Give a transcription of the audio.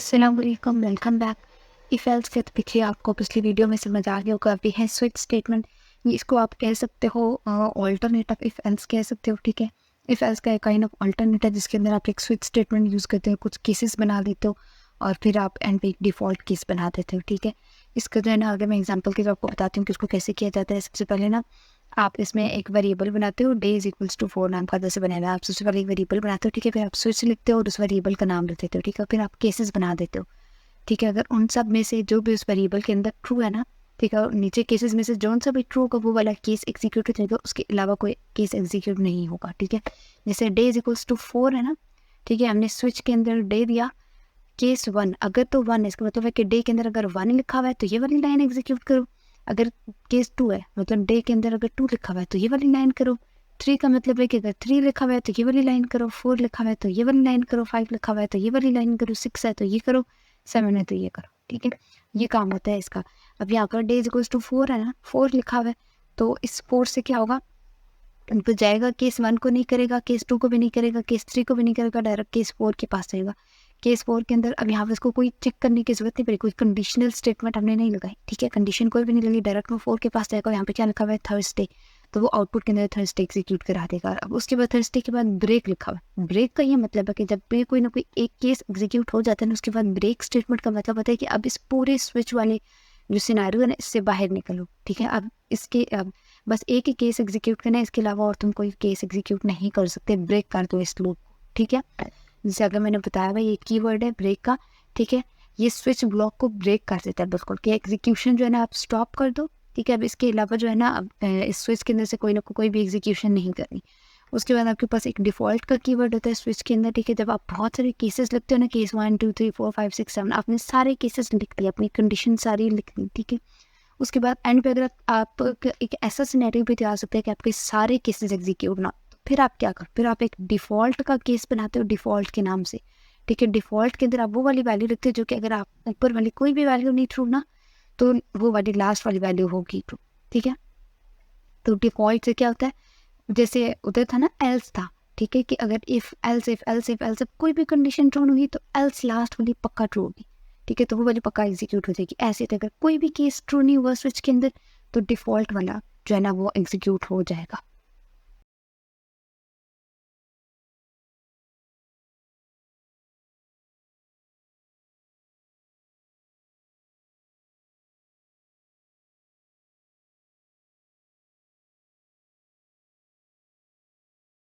अस्सलाम वालेकुम, welcome back. If else के तो देखिए आपको पिछली वीडियो में समझ आ गया होगा। अभी है स्विच स्टेटमेंट, ये इसको आप कह सकते हो ऑल्टरनेट ऑफ इफ़ एल्स कह सकते हो, ठीक है। इफ़ एल्स का एक काइंड ऑफ ऑल्टरनेट है जिसके अंदर आप एक स्विच स्टेटमेंट यूज़ करते हो, कुछ केसेस बना देते हो और फिर आप एंड पे एक डिफ़ॉल्ट केस बना देते हो, ठीक है। इसका जो है ना, अगर मैं एग्जांपल के जो आपको बताती हूँ कि इसको कैसे किया जाता है। सबसे पहले ना आप इसमें एक वेरिएबल बनाते हो, डे इज इक्वल्स टू 4 नाम का जैसे बनाया हुआ है। आप सबसे पहले एक वेरिएबल बनाते हो, ठीक है। फिर आप स्विच लिखते हो और उस वेरिएबल का नाम लिख देते हो, ठीक है। फिर आप केसेस बना देते हो, ठीक है। अगर उन सब में से जो भी उस वेरिएबल के अंदर ट्रू है ना, ठीक है, और नीचे केसेस में से जो सा भी ट्रू होगा वो वाला केस एग्जीक्यूट हो जाएगा, उसके अलावा कोई केस एग्जीक्यूट नहीं होगा, ठीक है। जैसे डे इज इक्वल्स टू 4 है ना, ठीक है। हमने स्विच के अंदर डे दिया, केस 1 अगर तो 1 है, इसका मतलब है कि डे के अंदर अगर 1 लिखा हुआ है तो ये वाली लाइन एग्जीक्यूट करो। अगर केस 2 है, मतलब डे के अंदर अगर 2 लिखा हुआ है तो ये वाली लाइन करो। 3 का मतलब है कि अगर 3 लिखा हुआ है तो ये वाली लाइन करो। 4 लिखा हुआ है तो ये वाली लाइन करो। 5 लिखा हुआ है तो ये वाली लाइन करो। 6 है तो ये करो। 7 है तो ये करो, ठीक है। ये काम होता है इसका। अब यहाँ per day is equals to 4 है ना, 4 लिखा हुआ है तो इस 4 से क्या होगा, तो जाएगा, केस 1 को नहीं करेगा, केस 2 को भी नहीं करेगा, केस 3 को भी नहीं करेगा, डायरेक्ट केस 4 के पास जाएगा। केस 4 के अंदर अब यहाँ पे इसको कोई चेक करने की जरूरत नहीं पड़ी, कोई कंडीशनल स्टेटमेंट हमने नहीं लगाई, ठीक है। कंडीशन कोई भी नहीं लगी, डायरेक्ट वो 4 के पास जाएगा। यहाँ पे क्या लिखा हुआ है, थर्सडे, तो वो आउटपुट के अंदर थर्सडे एग्जीक्यूट करा देगा। अब उसके बाद थर्सडे के बाद ब्रेक लिखा हुआ है। ब्रेक का ये मतलब है कि जब भी कोई ना कोई एक केस एग्जीक्यूट हो जाता है ना, उसके बाद ब्रेक स्टेटमेंट का मतलब होता है कि अब इस पूरे स्विच वाले जो सिनेरियो है ना, इससे बाहर निकलो, ठीक है। अब इसके अब बस एक ही केस एग्जीक्यूट करना है, इसके अलावा और तुम कोई केस एग्जीक्यूट नहीं कर सकते। ब्रेक कर दो इस लूप को, ठीक है। जैसे अगर मैंने बताया भाई, ये कीवर्ड है ब्रेक का, ठीक है। ये स्विच ब्लॉक को ब्रेक कर देता है बिल्कुल, कि एग्जीक्यूशन जो है ना आप स्टॉप कर दो, ठीक है। अब इसके अलावा जो है ना, अब इस स्विच के अंदर से कोई ना कोई भी एग्जीक्यूशन नहीं करनी। उसके बाद आपके पास एक डिफ़ॉल्ट का कीवर्ड होता है स्विच के अंदर, ठीक है। जब आप बहुत सारे केसेस लिखते हो ना, केस 1 2 3 4 5 6 7, आपने सारे केसेस लिख दिए, अपनी कंडीशन सारी लिख दी, ठीक है। उसके बाद एंड पे अगर आप एक ऐसा सिनेरियो भी आ सकता है कि आपके सारे केसेस एग्जीक्यूट ना, तो फिर आप क्या करो, फिर आप एक डिफ़ॉल्ट का केस बनाते हो डिफ़ॉल्ट के नाम से, ठीक है। डिफ़ॉल्ट के अंदर आप वो वाली वैल्यू लिखते हो जो कि अगर आप ऊपर वाली कोई भी वैल्यू नहीं ट्रू ना, तो वो वाली लास्ट वाली वैल्यू होगी ट्रू, ठीक है। तो डिफ़ॉल्ट से क्या होता है, जैसे उधर था ना एल्स था, ठीक है, कि अगर इफ एल्स कोई भी कंडीशन ट्रू होगी तो एल्स लास्ट वाली पक्का ट्रू होगी, ठीक है। तो वो वाली पक्का एग्जीक्यूट हो जाएगी। ऐसे तो अगर कोई भी केस ट्रू नहीं हुआ स्विच के अंदर, तो डिफ़ॉल्ट वाला जो है ना वो एग्जीक्यूट हो जाएगा।